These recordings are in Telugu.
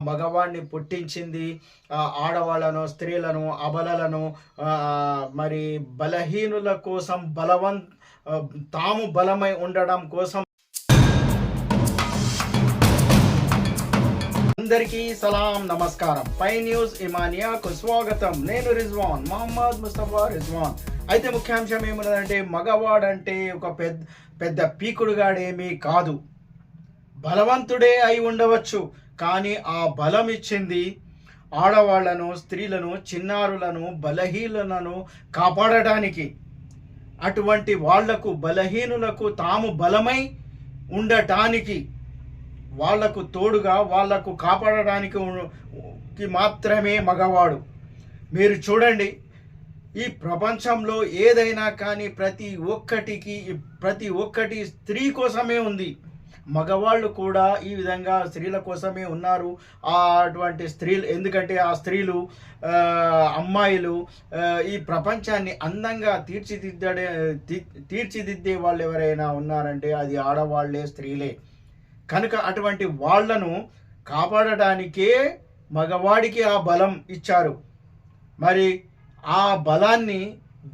మగవాడిని పుట్టించింది ఆడవాళ్ళను, స్త్రీలను, అబలలను, మరి బలహీనుల కోసం తాము బలమై ఉండడం కోసం. అందరికీ సలాం, నమస్కారం. పై న్యూస్ ఇమానియాకు స్వాగతం. నేను రిజ్వాన్, మహమ్మద్ ముస్తఫా రిజ్వాన్. అయితే ముఖ్యాంశం ఏమున్నదంటే, మగవాడంటే ఒక పెద్ద పీకుడుగాడేమీ కాదు, బలవంతుడే అయి ఉండవచ్చు. కానీ ఆ బలం ఇచ్చింది ఆడవాళ్లను, స్త్రీలను, చిన్నారులను, బలహీనులను కాపాడడానికి. అటువంటి వాళ్లకు, బలహీనులకు తాము బలమై ఉండటానికి, వాళ్లకు తోడుగా, వాళ్లకు కాపాడడానికి మాత్రమే మగవాడు. మీరు చూడండి, ఈ ప్రపంచంలో ఏదైనా కానీ ప్రతి ఒక్కటి స్త్రీ కోసమే ఉంది. మగవాళ్ళు కూడా ఈ విధంగా స్త్రీల కోసమే ఉన్నారు. అటువంటి స్త్రీలు, ఎందుకంటే ఆ స్త్రీలు, అమ్మాయిలు ఈ ప్రపంచాన్ని అందంగా తీర్చిదిద్దే వాళ్ళు ఎవరైనా ఉన్నారంటే అది ఆడవాళ్లే, స్త్రీలే. కనుక అటువంటి వాళ్లను కాపాడడానికే మగవాడికి ఆ బలం ఇచ్చారు. మరి ఆ బలాన్ని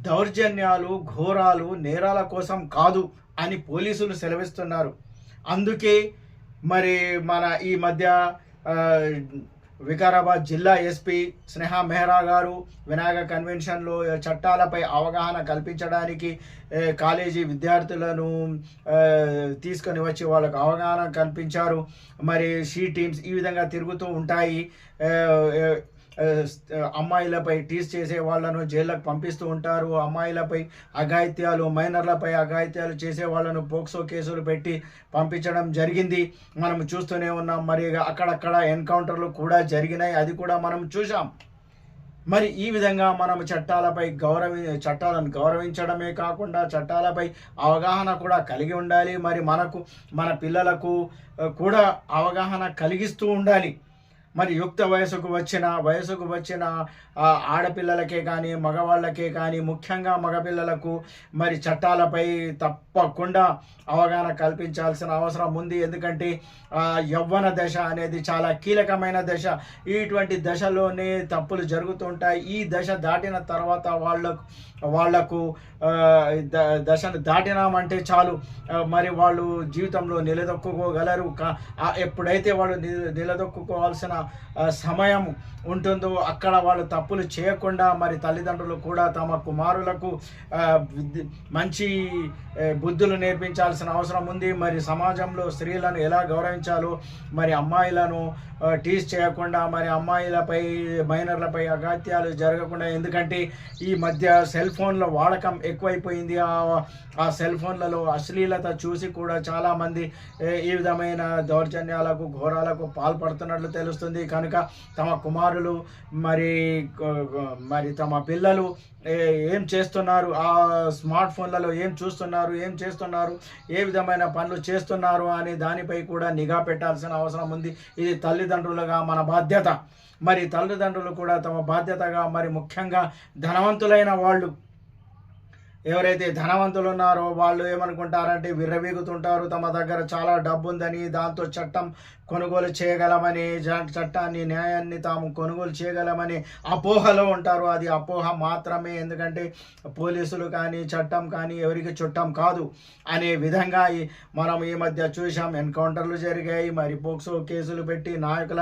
దౌర్జన్యాలు, ఘోరాలు, నేరాల కోసం కాదు అని పోలీసులు సెలవిస్తున్నారు. అందుకే మరి మన ఈ మధ్య వికారాబాద్ జిల్లా ఎస్పీ స్నేహ మెహ్రా గారు వినాయక కన్వెన్షన్లో చట్టాలపై అవగాహన కల్పించడానికి కాలేజీ విద్యార్థులను తీసుకొని వచ్చి వాళ్ళకు అవగాహన కల్పించారు. మరి షీ టీమ్స్ ఈ విధంగా తిరుగుతూ ఉంటాయి. అమ్మాయిలపై టీస్ చేసే వాళ్ళను జైళ్ళకు పంపిస్తూ ఉంటారు. అమ్మాయిలపై అఘాయిత్యాలు, మైనర్లపై అఘాయిత్యాలు చేసే వాళ్ళను పోక్సో కేసులు పెట్టి పంపించడం జరిగింది. మనం చూస్తూనే ఉన్నాం. మరి అక్కడక్కడ ఎన్కౌంటర్లు కూడా జరిగినాయి, అది కూడా మనం చూసాం. మరి ఈ విధంగా మనం చట్టాలను గౌరవించడమే కాకుండా చట్టాలపై అవగాహన కూడా కలిగి ఉండాలి. మరి మన పిల్లలకు కూడా అవగాహన కలిగిస్తూ ఉండాలి. మరి యుక్త వయసుకు వచ్చిన ఆడపిల్లలకే కానీ, మగవాళ్ళకే కానీ, ముఖ్యంగా మగపిల్లలకు మరి చట్టాలపై తప్పకుండా అవగాహన కల్పించాల్సిన అవసరం ఉంది. ఎందుకంటే యవ్వన దశ అనేది చాలా కీలకమైన దశ. ఇటువంటి దశలోనే తప్పులు జరుగుతుంటాయి. ఈ దశ దాటిన తర్వాత వాళ్లకు దశను దాటినామంటే చాలు, మరి వాళ్ళు జీవితంలో నిలదొక్కుకోగలరు. ఎప్పుడైతే వాళ్ళు నిలదొక్కుకోవాల్సిన సమయం ఉంటుందో అక్కడ వాళ్ళు తప్పులు చేయకుండా, మరి తల్లిదండ్రులు కూడా తమ కుమారులకు మంచి బుద్ధులు నేర్పించాల్సిన అవసరం ఉంది. మరి సమాజంలో స్త్రీలను ఎలా గౌరవించాలో, మరి అమ్మాయిలను టీస్ చేయకుండా, మరి అమ్మాయిలపై, మైనర్లపై అఘాయిత్యాలు జరగకుండా. ఎందుకంటే ఈ మధ్య సెల్ ఫోన్ల వాడకం ఎక్కువైపోయింది. ఆ సెల్ ఫోన్లలో అశ్లీలత చూసి కూడా చాలామంది ఈ విధమైన దౌర్జన్యాలకు, ఘోరాలకు పాల్పడుతున్నట్లు తెలుస్తుంది. కనుక తమ కుమారులు మరి తమ పిల్లలు ఏం చేస్తున్నారు, ఆ స్మార్ట్ ఫోన్లలో ఏం చూస్తున్నారు, ఏం చేస్తున్నారు, ఏ విధమైన పనులు చేస్తున్నారు అనే దానిపై కూడా నిఘా పెట్టాల్సిన అవసరం ఉంది. ఇది తల్లిదండ్రులుగా మన బాధ్యత. మరి తల్లిదండ్రులు కూడా తమ బాధ్యతగా, మరి ముఖ్యంగా ధనవంతులైన వాళ్ళు, ఎవరైతే ధనవంతులు ఉన్నారో వాళ్ళు ఏమనుకుంటారంటే విర్రవీగుతుంటారు. తమ దగ్గర చాలా డబ్బు ఉందని, దాంతో చట్టం కొనుగోలు చేయగలమని, చట్టాన్ని, న్యాయాన్ని తాము కొనుగోలు చేయగలమని అపోహలో ఉంటారు. అది అపోహ మాత్రమే. ఎందుకంటే పోలీసులు కానీ, చట్టం కానీ ఎవరికి చుట్టం కాదు అనే విధంగా మనం ఈ మధ్య చూసాం. ఎన్కౌంటర్లు జరిగాయి. మరి పోక్సో కేసులు పెట్టి నాయకుల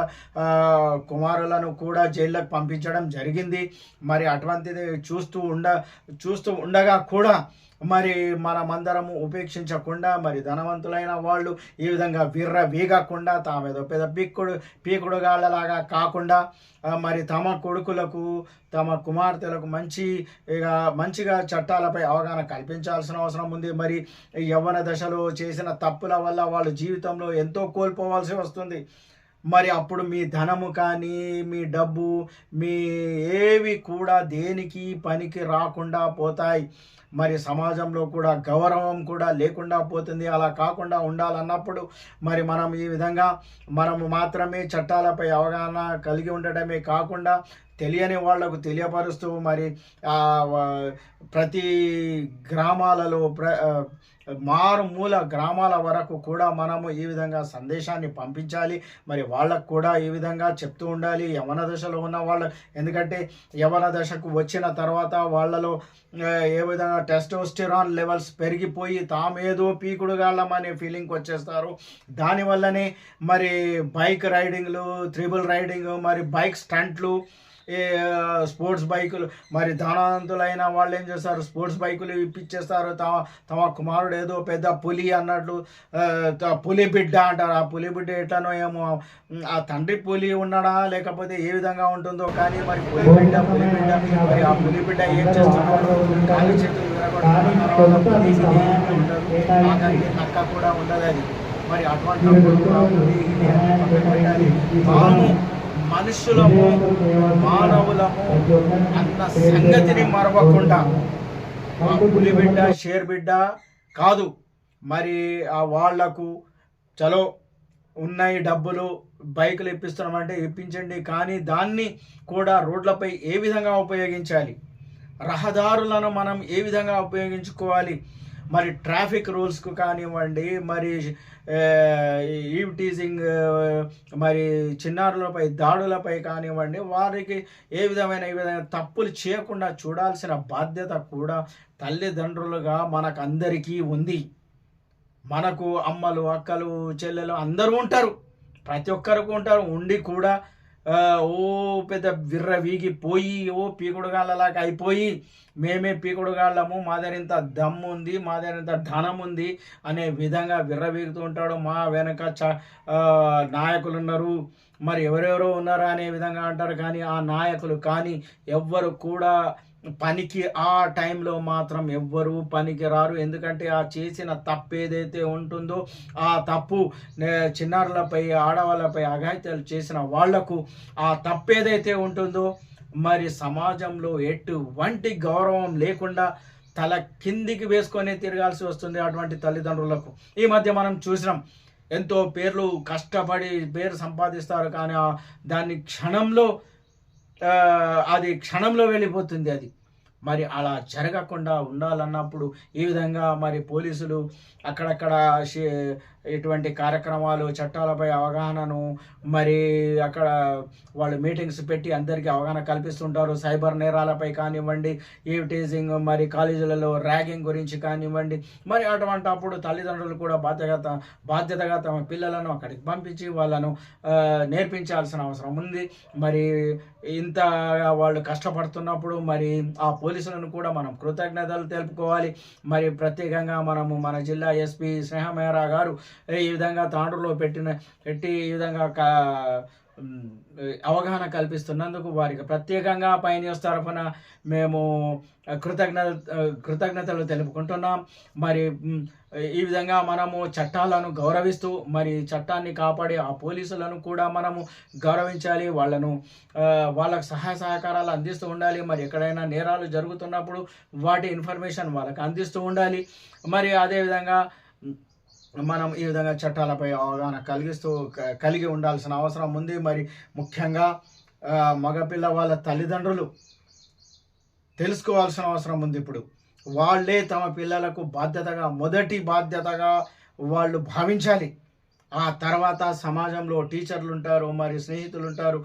కుమారులను కూడా జైళ్ళకు పంపించడం జరిగింది. మరి అటువంటిది చూస్తూ ఉండగా కూడా మరి మనమందరము ఉపేక్షించకుండా, మరి ధనవంతులైన వాళ్ళు ఈ విధంగా వీగకుండా, తామేదో పెద్ద పీకుడుగాళ్ళలాగా కాకుండా, మరి తమ కొడుకులకు, తమ కుమార్తెలకు మంచిగా చట్టాలపై అవగాహన కల్పించాల్సిన అవసరం ఉంది. మరి యవ్వన దశలో చేసిన తప్పుల వల్ల వాళ్ళు జీవితంలో ఎంతో కోల్పోవాల్సి వస్తుంది. మరి అప్పుడు మీ ధనము కానీ, మీ డబ్బు, మీ ఏవి కూడా దేనికి పనికి రాకుండా పోతాయి. మరి సమాజంలో కూడా గౌరవం కూడా లేకుండా పోతుంది. అలా కాకుండా ఉండాలన్నప్పుడు మరి మనం ఈ విధంగా మనము మాత్రమే చట్టాలపై అవగాహన కలిగి ఉండటమే కాకుండా తెలియని వాళ్లకు తెలియపరుస్తూ మరి ప్రతి గ్రామాలలో మారుమూల గ్రామాల వరకు కూడా మనము ఈ విధంగా సందేశాన్ని పంపించాలి. మరి వాళ్ళకు కూడా ఈ విధంగా చెప్తూ ఉండాలి. యవ్వన దశలో ఉన్న వాళ్ళు, ఎందుకంటే యవ్వన దశకు వచ్చిన తర్వాత వాళ్ళలో ఏ విధంగా టెస్టోస్టెరాన్ లెవెల్స్ పెరిగిపోయి తామేదో పీకుడుగాళ్ళం అనే ఫీలింగ్కి వచ్చేస్తారు. దానివల్లనే మరి బైక్ రైడింగ్లు, త్రిబుల్ రైడింగ్, మరి బైక్ స్టంట్లు, స్పోర్ట్స్ బైకులు, మరి ధనవంతులైన వాళ్ళు ఏం చేస్తారు, స్పోర్ట్స్ బైకులు ఇప్పించేస్తారు. తమ కుమారుడు ఏదో పెద్ద పులి అన్నట్లు, పులి బిడ్డ అంటారు. ఆ పులి బిడ్డ ఎట్లనో ఏమో, ఆ తండ్రి పులి ఉన్నాడా లేకపోతే ఏ విధంగా ఉంటుందో కానీ మరి పులి బిడ్డ మరి ఆ పులి బిడ్డ ఏం చేస్తున్నాడు, కాళ్ళు చేతులు నక్క కూడా ఉండదు అది. మరి అటువంటి మనుషులము, మానవులము అన్న సంగతిని మరవకుండా ఆ పులిబిడ్డ షేర్ బిడ్డ కాదు. మరి ఆ వాళ్లకు చలో ఉన్నాయి డబ్బులు, బైకులు ఇప్పిస్తున్నామంటే ఇప్పించండి, కానీ దాన్ని కూడా రోడ్లపై ఏ విధంగా ఉపయోగించాలి, రహదారులను మనం ఏ విధంగా ఉపయోగించుకోవాలి, మరి ట్రాఫిక్ రూల్స్కు కానివ్వండి, మరి ఈవ్ టీజింగ్, మరి చిన్నారులపై దాడులపై కానివ్వండి, వారికి ఈ విధమైన తప్పులు చేయకుండా చూడాల్సిన బాధ్యత కూడా తల్లిదండ్రులుగా మనకందరికీ ఉంది. మనకు అమ్మలు, అక్కలు, చెల్లెలు అందరూ ఉంటారు, ప్రతి ఒక్కరికి ఉంటారు. ఉండి కూడా ఓ పెద్ద విర్ర వీగిపోయి ఓ పీకుడుగాళ్ళలాగా అయిపోయి మేమే పీకుడుగాళ్ళము, మా దగ్గర ఇంత దమ్ము ఉంది, మా దగ్గర ఇంత ధనం ఉంది అనే విధంగా విర్రవీగుతూ ఉంటాడు. మా వెనక నాయకులు ఉన్నారు, మరి ఎవరెవరో ఉన్నారా అనే విధంగా అంటారు. కానీ ఆ నాయకులు కానీ ఎవ్వరు కూడా పనికి ఆ టైంలో మాత్రం ఎవ్వరూ పనికి రారు. ఎందుకంటే ఆ చేసిన తప్పు ఏదైతే ఉంటుందో ఆ తప్పు చిన్నారులపై, ఆడవాళ్ళపై అఘాయిత్యాలు చేసిన వాళ్లకు ఆ తప్పు ఏదైతే ఉంటుందో మరి సమాజంలో ఎటువంటి గౌరవం లేకుండా తల కిందికి వేసుకొని తిరగాల్సి వస్తుంది అటువంటి తల్లిదండ్రులకు. ఈ మధ్య మనం చూసినాం, ఎంతో పేర్లు కష్టపడి పేరు సంపాదిస్తారు, కానీ దాన్ని క్షణంలో వెళ్ళిపోతుంది అది. మరి అలా జరగకుండా ఉండాలన్నప్పుడు ఈ విధంగా మరి పోలీసులు అక్కడక్కడ ఇటువంటి కార్యక్రమాలు, చట్టాలపై అవగాహనను, మరి అక్కడ వాళ్ళు మీటింగ్స్ పెట్టి అందరికీ అవగాహన కల్పిస్తుంటారు. సైబర్ నేరాలపై కానివ్వండి, ఈవ్ టీజింగ్, మరి కాలేజీలలో ర్యాగింగ్ గురించి కానివ్వండి, మరి అటువంటి అప్పుడు తల్లిదండ్రులు కూడా బాధ్యతగా తమ పిల్లలను అక్కడికి పంపించి వాళ్ళను నేర్పించాల్సిన అవసరం ఉంది. మరి ఇంత వాళ్ళు కష్టపడుతున్నప్పుడు మరి ఆ పోలీసులను కూడా మనం కృతజ్ఞతలు తెలుపుకోవాలి. మరి ప్రత్యేకంగా మనము మన జిల్లా ఎస్పీ స్నేహ మెహ్రా గారు ఈ విధంగా తాండ్రులో పెట్టి ఈ విధంగా అవగాహన కల్పిస్తున్నందుకు వారికి ప్రత్యేకంగా పై న్యూస్ తరఫున మేము కృతజ్ఞతలు తెలుపుకుంటున్నాం. మరి ఈ విధంగా మనము చట్టాలను గౌరవిస్తూ మరి చట్టాన్ని కాపాడే ఆ పోలీసులను కూడా మనము గౌరవించాలి. వాళ్ళకు సహాయ సహకారాలు అందిస్తూ ఉండాలి. మరి ఎక్కడైనా నేరాలు జరుగుతున్నప్పుడు వాటి ఇన్ఫర్మేషన్ వాళ్ళకి అందిస్తూ ఉండాలి. మరి అదేవిధంగా మనం ఈ విధంగా చట్టాలపై అవగాహన కలిగి ఉండాల్సిన అవసరం ఉంది. మరి ముఖ్యంగా మగపిల్ల వాళ్ళ తల్లిదండ్రులు తెలుసుకోవాల్సిన అవసరం ఉంది. ఇప్పుడు వాళ్ళే తమ పిల్లలకు మొదటి బాధ్యతగా వాళ్ళు భావించాలి. ఆ తర్వాత సమాజంలో టీచర్లు ఉంటారు, మరి స్నేహితులు ఉంటారు,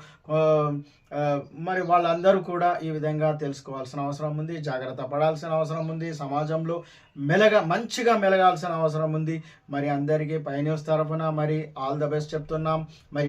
మరి వాళ్ళందరూ కూడా ఈ విధంగా తెలుసుకోవాల్సిన అవసరం ఉంది, జాగ్రత్త పడాల్సిన అవసరం ఉంది, సమాజంలో మంచిగా మెలగాల్సిన అవసరం ఉంది. మరి అందరికీ పై న్యూస్ తరఫున మరి ఆల్ ద బెస్ట్ చెప్తున్నాం. మరి